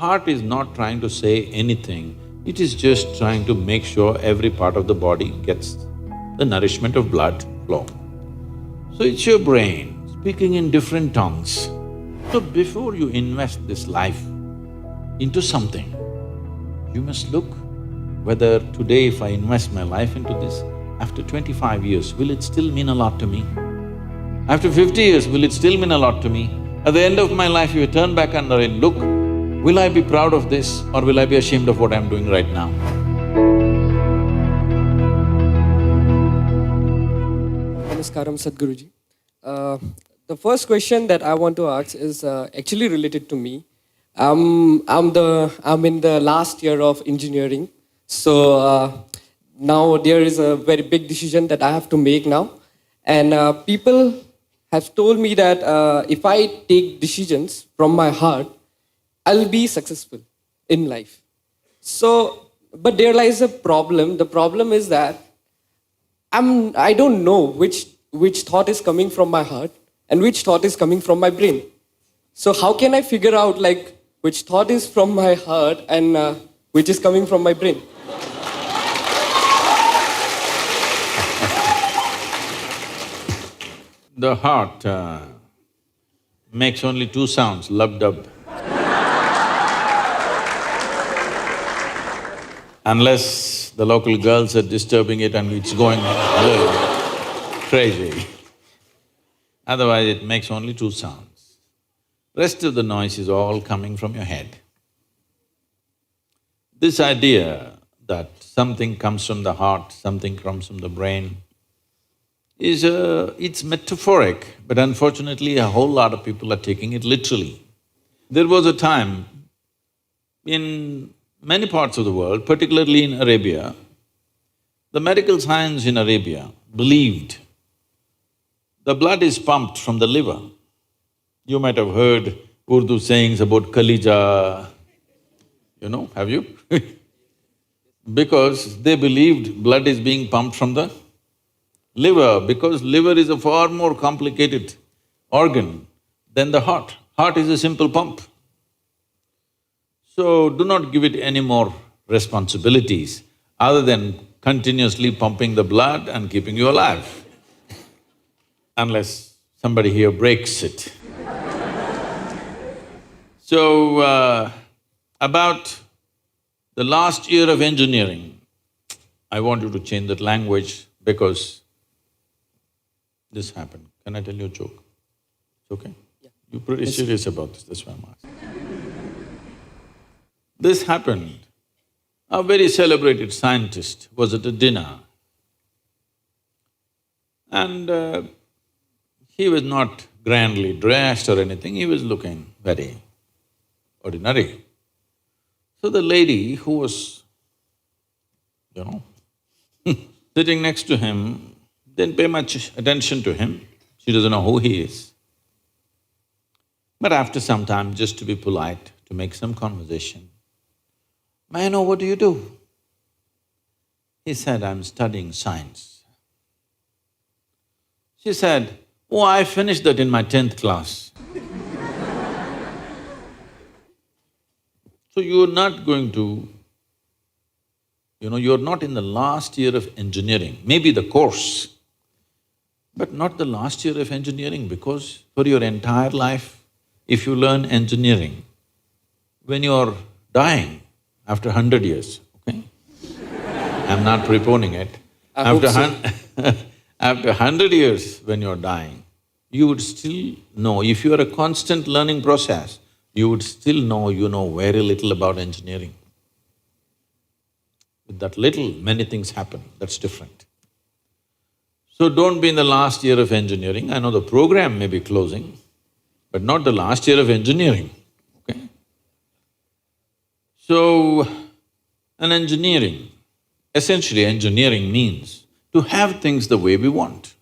Heart is not trying to say anything, it is just trying to make sure every part of the body gets the nourishment of blood flow. So it's your brain speaking in different tongues. So before you invest this life into something, you must look whether today if I invest my life into this, after 25 years, will it still mean a lot to me? After 50 years, will it still mean a lot to me? At the end of my life, if you turn back and look, will I be proud of this or will I be ashamed of what I'm doing right now? Namaskaram, Sadhguruji. The first question that I want to ask is actually related to me. I'm in the last year of engineering, so now there is a very big decision that I have to make now, and people have told me that if I take decisions from my heart, I'll be successful in life. So, but there lies a problem. The problem is that I don't know which thought is coming from my heart and which thought is coming from my brain. So how can I figure out like which thought is from my heart and which is coming from my brain? The heart makes only two sounds, lub-dub. Unless the local girls are disturbing it and it's going crazy. Otherwise it makes only two sounds. Rest of the noise is all coming from your head. This idea that something comes from the heart, something comes from the brain, it's metaphoric, but unfortunately a whole lot of people are taking it literally. There was a time in many parts of the world, particularly in Arabia, the medical science in Arabia believed the blood is pumped from the liver. You might have heard Urdu sayings about Kalija, have you? Because they believed blood is being pumped from the liver, because liver is a far more complicated organ than the heart. Heart is a simple pump. So do not give it any more responsibilities other than continuously pumping the blood and keeping you alive, unless somebody here breaks it. So, about the last year of engineering, I want you to change that language because this happened. Can I tell you a joke? It's okay? Yeah. You're pretty serious about this, that's why I'm asking. This happened. A very celebrated scientist was at a dinner and he was not grandly dressed or anything, he was looking very ordinary. So the lady who was, sitting next to him didn't pay much attention to him, she doesn't know who he is. But after some time, just to be polite, to make some conversation, "May I know what do you do?" He said, "I'm studying science." She said, "Oh, I finished that in my 10th class." So you're not going to, you're not in the last year of engineering, maybe the course, but not the last year of engineering, because for your entire life, if you learn engineering, when you're dying, after 100 years, okay? I'm not preponing it. After 100 years when you're dying, you would still know, if you are a constant learning process, you would still know you know very little about engineering. With that little, many things happen, that's different. So don't be in the last year of engineering. I know the program may be closing, but not the last year of engineering, okay? So, essentially engineering means to have things the way we want.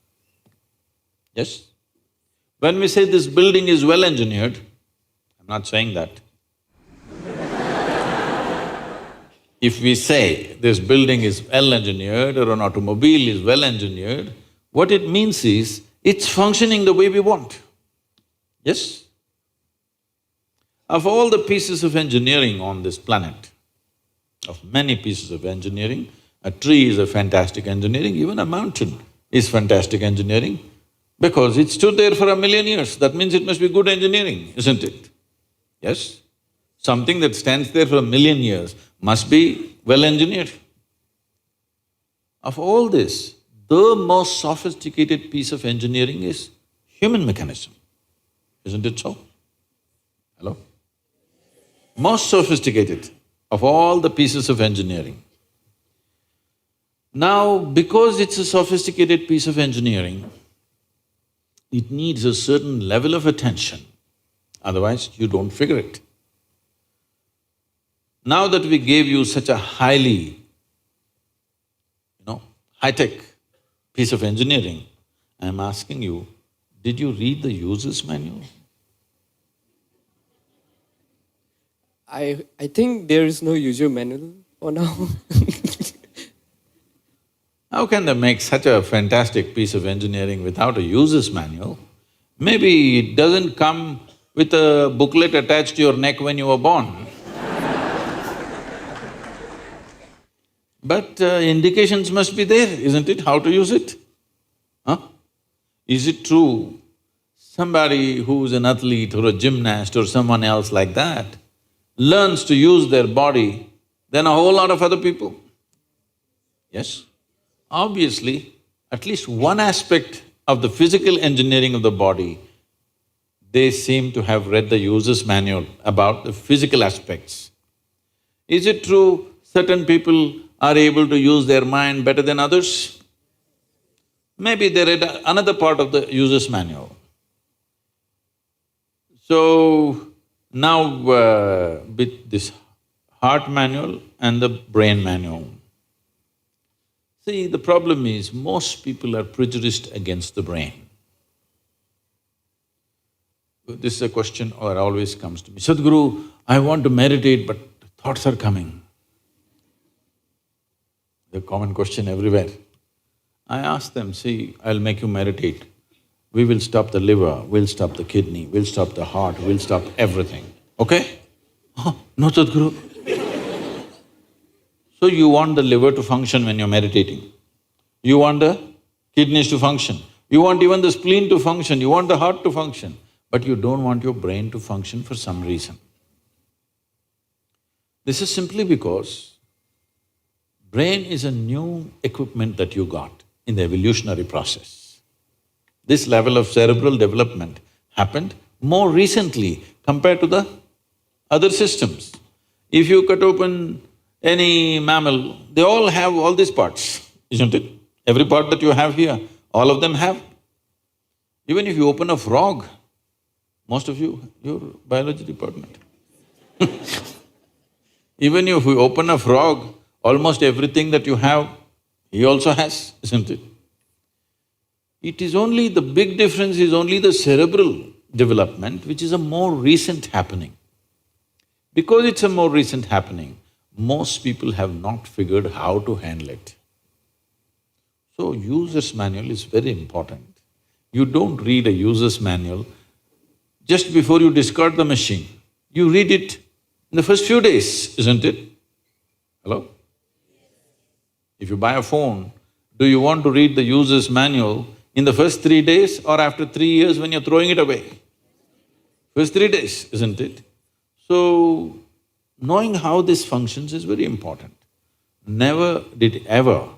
Yes? When we say this building is well engineered, I'm not saying that. If we say this building is well engineered or an automobile is well engineered, what it means is it's functioning the way we want. Yes? Of all the pieces of engineering on this planet, of many pieces of engineering, a tree is a fantastic engineering, even a mountain is fantastic engineering, because it stood there for 1,000,000 years, that means it must be good engineering, isn't it? Yes? Something that stands there for 1,000,000 years must be well engineered. Of all this, the most sophisticated piece of engineering is human mechanism, isn't it so? Hello? Most sophisticated of all the pieces of engineering. Now, because it's a sophisticated piece of engineering, it needs a certain level of attention, otherwise you don't figure it. Now that we gave you such a highly, high-tech piece of engineering, I'm asking you, did you read the user's manual? I think there is no user manual for now. How can they make such a fantastic piece of engineering without a user's manual? Maybe it doesn't come with a booklet attached to your neck when you were born. But indications must be there, isn't it, how to use it? Huh? Is it true somebody who's an athlete or a gymnast or someone else like that learns to use their body than a whole lot of other people? Yes? Obviously, at least one aspect of the physical engineering of the body, they seem to have read the user's manual about the physical aspects. Is it true certain people are able to use their mind better than others? Maybe they read another part of the user's manual. So, now with this heart manual and the brain manual, see, the problem is most people are prejudiced against the brain. This is a question that always comes to me, Sadhguru, I want to meditate but thoughts are coming. The common question everywhere. I ask them, see, I'll make you meditate. We will stop the liver, we'll stop the kidney, we'll stop the heart, we'll stop everything, okay? Oh, no, Sadhguru. So you want the liver to function when you're meditating. You want the kidneys to function. You want even the spleen to function, you want the heart to function. But you don't want your brain to function for some reason. This is simply because brain is a new equipment that you got in the evolutionary process. This level of cerebral development happened more recently compared to the other systems. If you cut open any mammal, they all have all these parts, isn't it? Every part that you have here, all of them have. Even if you open a frog, most of you, your biology department. Even if you open a frog, almost everything that you have, he also has, isn't it? It is only… the big difference is only the cerebral development, which is a more recent happening. Because it's a more recent happening, most people have not figured how to handle it. So, user's manual is very important. You don't read a user's manual just before you discard the machine. You read it in the first few days, isn't it? Hello? If you buy a phone, do you want to read the user's manual in the first 3 days or after 3 years when you're throwing it away? First 3 days, isn't it? So, knowing how this functions is very important. Never did ever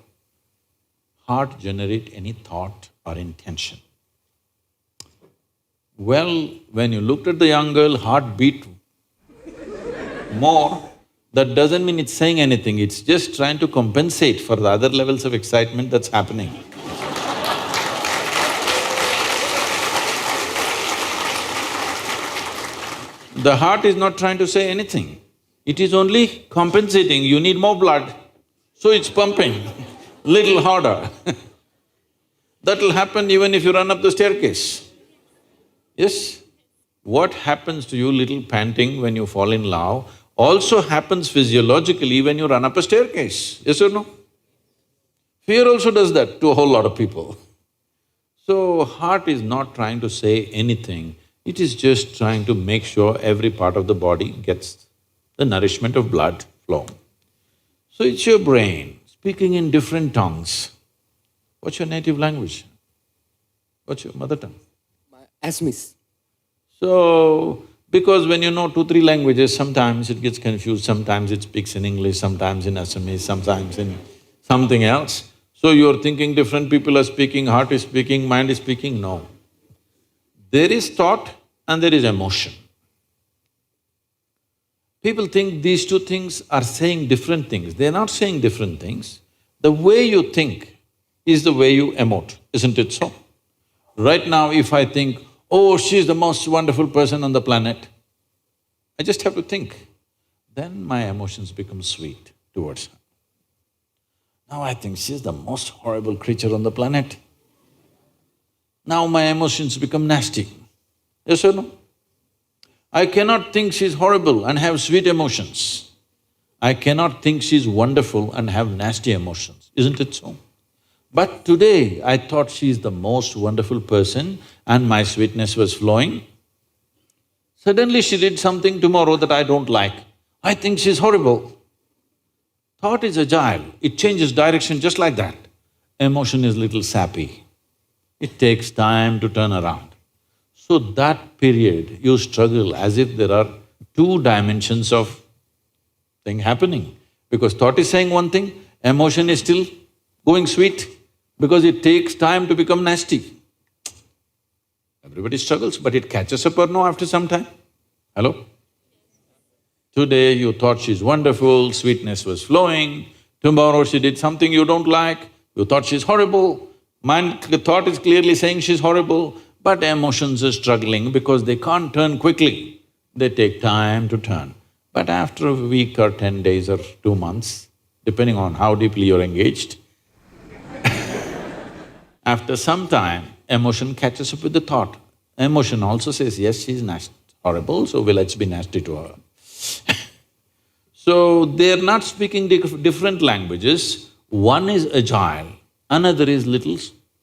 heart generate any thought or intention. Well, when you looked at the young girl, heart beat more, that doesn't mean it's saying anything, it's just trying to compensate for the other levels of excitement that's happening. The heart is not trying to say anything, it is only compensating, you need more blood, so it's pumping little harder. That'll happen even if you run up the staircase. Yes? What happens to you little panting when you fall in love also happens physiologically when you run up a staircase, yes or no? Fear also does that to a whole lot of people. So, heart is not trying to say anything, It is just trying to make sure every part of the body gets the nourishment of blood flow. So it's your brain speaking in different tongues. What's your native language? What's your mother tongue? Asmis. So, because when you know 2, 3 languages, sometimes it gets confused, sometimes it speaks in English, sometimes in Assamese, sometimes in something else. So you're thinking different people are speaking, heart is speaking, mind is speaking, no. There is thought and there is emotion. People think these two things are saying different things. They're not saying different things. The way you think is the way you emote, isn't it so? Right now, if I think, oh, she's the most wonderful person on the planet, I just have to think. Then my emotions become sweet towards her. Now I think she's the most horrible creature on the planet. Now my emotions become nasty. Yes or no? I cannot think she's horrible and have sweet emotions. I cannot think she's wonderful and have nasty emotions, isn't it so? But today, I thought she's the most wonderful person and my sweetness was flowing. Suddenly she did something tomorrow that I don't like. I think she's horrible. Thought is agile, it changes direction just like that. Emotion is little sappy. It takes time to turn around. So that period, you struggle as if there are 2 dimensions of thing happening. Because thought is saying one thing, emotion is still going sweet, because it takes time to become nasty. Everybody struggles, but it catches up or no after some time? Hello? Today you thought she's wonderful, sweetness was flowing, tomorrow she did something you don't like, you thought she's horrible. The thought is clearly saying she's horrible, but emotions are struggling because they can't turn quickly. They take time to turn. But after a week or 10 days or 2 months, depending on how deeply you're engaged, after some time, emotion catches up with the thought. Emotion also says, yes, she's horrible, so let's be nasty to her. So, they're not speaking different languages. One is agile, another is little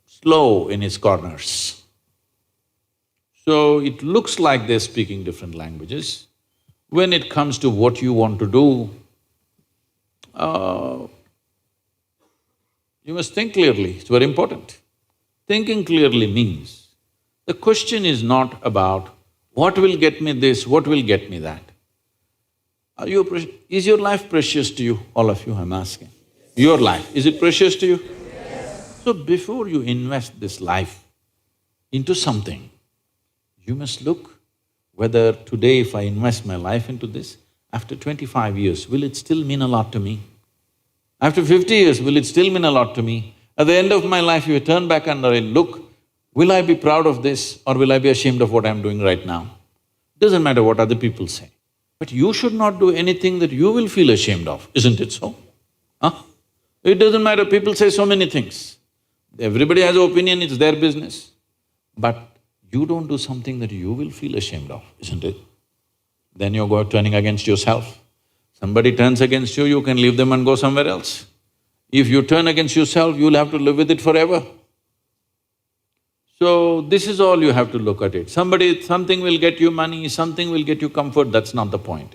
slow in its corners. So, it looks like they're speaking different languages. When it comes to what you want to do, you must think clearly, it's very important. Thinking clearly means, the question is not about what will get me this, what will get me that. Is your life precious to you? All of you, I'm asking. Your life, is it precious to you? Yes. So before you invest this life into something, you must look whether today if I invest my life into this, after 25 years, will it still mean a lot to me? After 50 years, will it still mean a lot to me? At the end of my life, if I turn back and I look, will I be proud of this or will I be ashamed of what I'm doing right now? Doesn't matter what other people say. But you should not do anything that you will feel ashamed of, isn't it so? Huh? It doesn't matter, people say so many things. Everybody has an opinion, it's their business. But you don't do something that you will feel ashamed of, isn't it? Then you're turning against yourself. Somebody turns against you, you can leave them and go somewhere else. If you turn against yourself, you'll have to live with it forever. So, this is all you have to look at it. Something will get you money, something will get you comfort, that's not the point.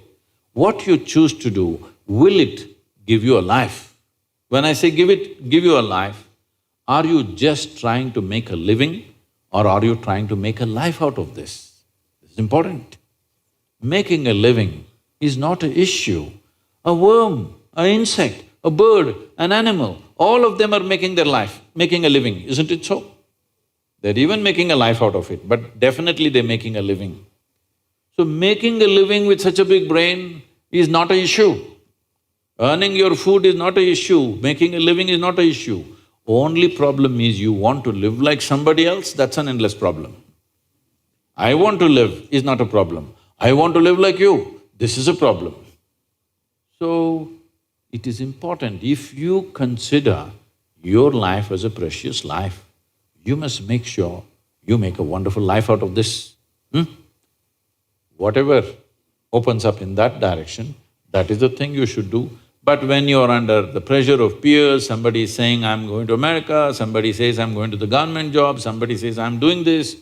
What you choose to do, will it give you a life? When I say give you a life, are you just trying to make a living or are you trying to make a life out of this? This is important. Making a living is not an issue. A worm, an insect, a bird, an animal, all of them are making their life, making a living, isn't it so? They're even making a life out of it, but definitely they're making a living. So making a living with such a big brain is not an issue. Earning your food is not an issue, making a living is not an issue. Only problem is you want to live like somebody else, that's an endless problem. I want to live is not a problem. I want to live like you, this is a problem. So, it is important, if you consider your life as a precious life, you must make sure you make a wonderful life out of this. Whatever opens up in that direction, that is the thing you should do. But when you're under the pressure of peers, somebody is saying, I'm going to America, somebody says, I'm going to the government job, somebody says, I'm doing this.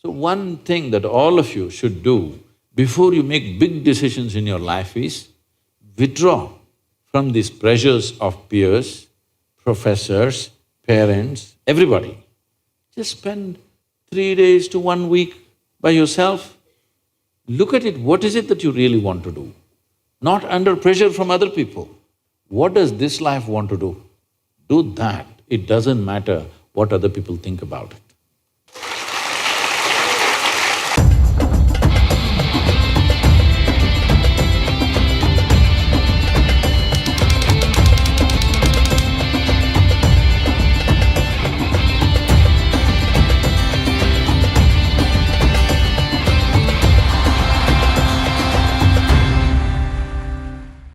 So one thing that all of you should do before you make big decisions in your life is withdraw from these pressures of peers, professors, parents, everybody. Just spend 3 days to 1 week by yourself. Look at it, what is it that you really want to do? Not under pressure from other people. What does this life want to do? Do that. It doesn't matter what other people think about it.